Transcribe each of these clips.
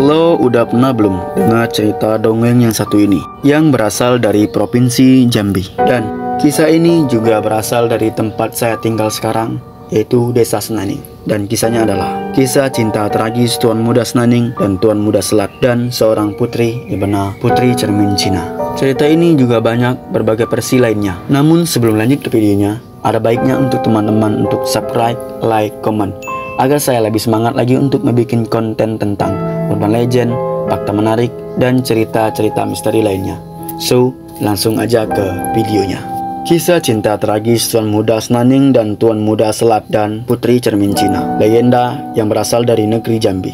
Lo udah pernah belum dengar cerita dongeng yang satu ini, yang berasal dari Provinsi Jambi? Dan kisah ini juga berasal dari tempat saya tinggal sekarang, yaitu Desa Senaning. Dan kisahnya adalah kisah cinta tragis Tuan Muda Senaning dan Tuan Muda Selat dan seorang putri yang bernama Putri Cermin Cina. Cerita ini juga banyak berbagai versi lainnya. Namun sebelum lanjut ke videonya, ada baiknya untuk teman-teman untuk subscribe, like, komen, agar saya lebih semangat lagi untuk membuat konten tentang urban legend, fakta menarik, dan cerita-cerita misteri lainnya. So, langsung aja ke videonya. Kisah cinta tragis Tuan Muda Senaning dan Tuan Muda Selat dan Putri Cermin Cina. Legenda yang berasal dari negeri Jambi.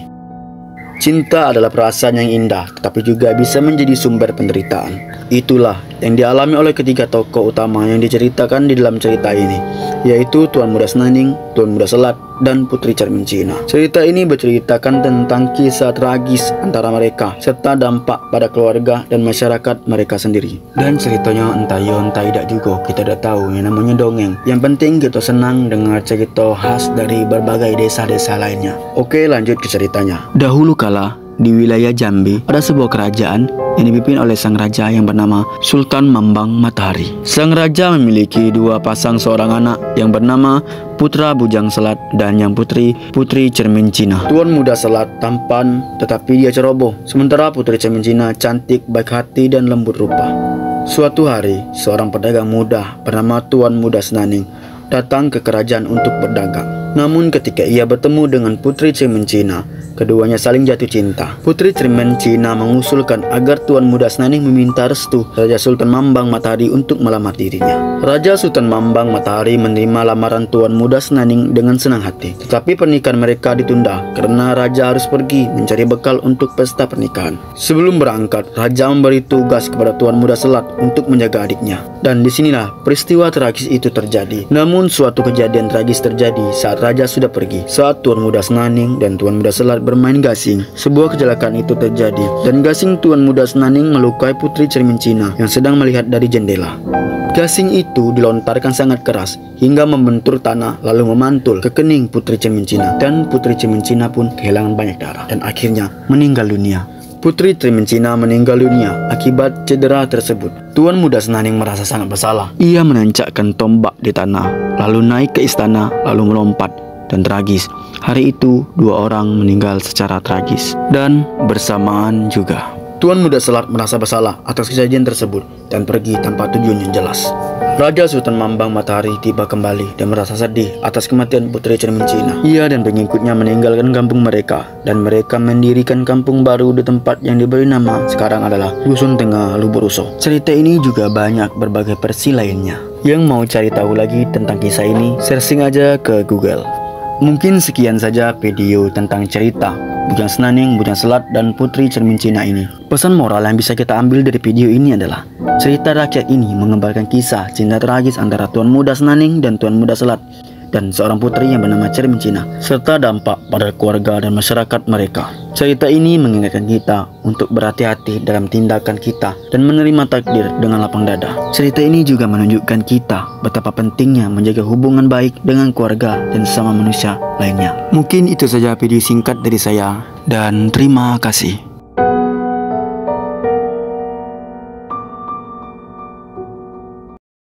Cinta adalah perasaan yang indah, tetapi juga bisa menjadi sumber penderitaan. Itulah yang dialami oleh ketiga tokoh utama yang diceritakan di dalam cerita ini, yaitu Tuan Muda Senaning, Tuan Muda Selat, dan Putri Cermin Cina. Cerita ini berceritakan tentang kisah tragis antara mereka, serta dampak pada keluarga dan masyarakat mereka sendiri. Dan ceritanya entah ya entah tidak juga, kita udah tahu yang namanya dongeng. Yang penting kita senang dengar cerita khas dari berbagai desa-desa lainnya. Oke, lanjut ke ceritanya. Dahulu kala, di wilayah Jambi, ada sebuah kerajaan yang dipimpin oleh sang raja yang bernama Sultan Mambang Matahari. Sang raja memiliki dua pasang seorang anak yang bernama Putra Bujang Selat dan yang Putri Cermin Cina. Tuan Muda Selat tampan tetapi dia ceroboh, sementara Putri Cermin Cina cantik, baik hati, dan lembut rupa. Suatu hari, seorang pedagang muda bernama Tuan Muda Senaning datang ke kerajaan untuk berdagang. Namun ketika ia bertemu dengan Putri Cermin Cina, keduanya saling jatuh cinta. Putri Cermin Cina mengusulkan agar Tuan Muda Senaning meminta restu Raja Sultan Mambang Matahari untuk melamar dirinya. Raja Sultan Mambang Matahari menerima lamaran Tuan Muda Senaning dengan senang hati. Tetapi pernikahan mereka ditunda karena Raja harus pergi mencari bekal untuk pesta pernikahan. Sebelum berangkat, Raja memberi tugas kepada Tuan Muda Selat untuk menjaga adiknya. Dan disinilah peristiwa tragis itu terjadi. Namun suatu kejadian tragis terjadi saat Raja sudah pergi. Saat Tuan Muda Senaning dan Tuan Muda Selat bermain gasing, sebuah kecelakaan itu terjadi dan gasing Tuan Muda Senaning melukai Putri Cermin Cina yang sedang melihat dari jendela. Gasing itu dilontarkan sangat keras hingga membentur tanah lalu memantul ke kening Putri Cermin Cina, dan Putri Cermin Cina pun kehilangan banyak darah dan akhirnya meninggal dunia. Putri Cermin Cina meninggal dunia akibat cedera tersebut. Tuan Muda Senaning merasa sangat bersalah. Ia menancapkan tombak di tanah, lalu naik ke istana, lalu melompat. Dan tragis, hari itu dua orang meninggal secara tragis. Dan bersamaan juga, Tuan Muda Selat merasa bersalah atas kejadian tersebut dan pergi tanpa tujuan yang jelas. Raja Sultan Mambang Matahari tiba kembali dan merasa sedih atas kematian Putri Cermin Cina. Ia dan pengikutnya meninggalkan kampung mereka dan mereka mendirikan kampung baru di tempat yang diberi nama sekarang adalah Dusun Tengah Lubuk Ruso. Cerita ini juga banyak berbagai versi lainnya. Yang mau cari tahu lagi tentang kisah ini, searching aja ke Google. Mungkin sekian saja video tentang cerita Bujang Senaning, Bujang Selat, dan Putri Cermin Cina ini. Pesan moral yang bisa kita ambil dari video ini adalah cerita rakyat ini menggambarkan kisah cinta tragis antara Tuan Muda Senaning dan Tuan Muda Selat dan seorang putri yang bernama Cermin Cina, serta dampak pada keluarga dan masyarakat mereka. Cerita ini mengingatkan kita untuk berhati-hati dalam tindakan kita dan menerima takdir dengan lapang dada. Cerita ini juga menunjukkan kita betapa pentingnya menjaga hubungan baik dengan keluarga dan sesama manusia lainnya. Mungkin itu saja video singkat dari saya, dan terima kasih.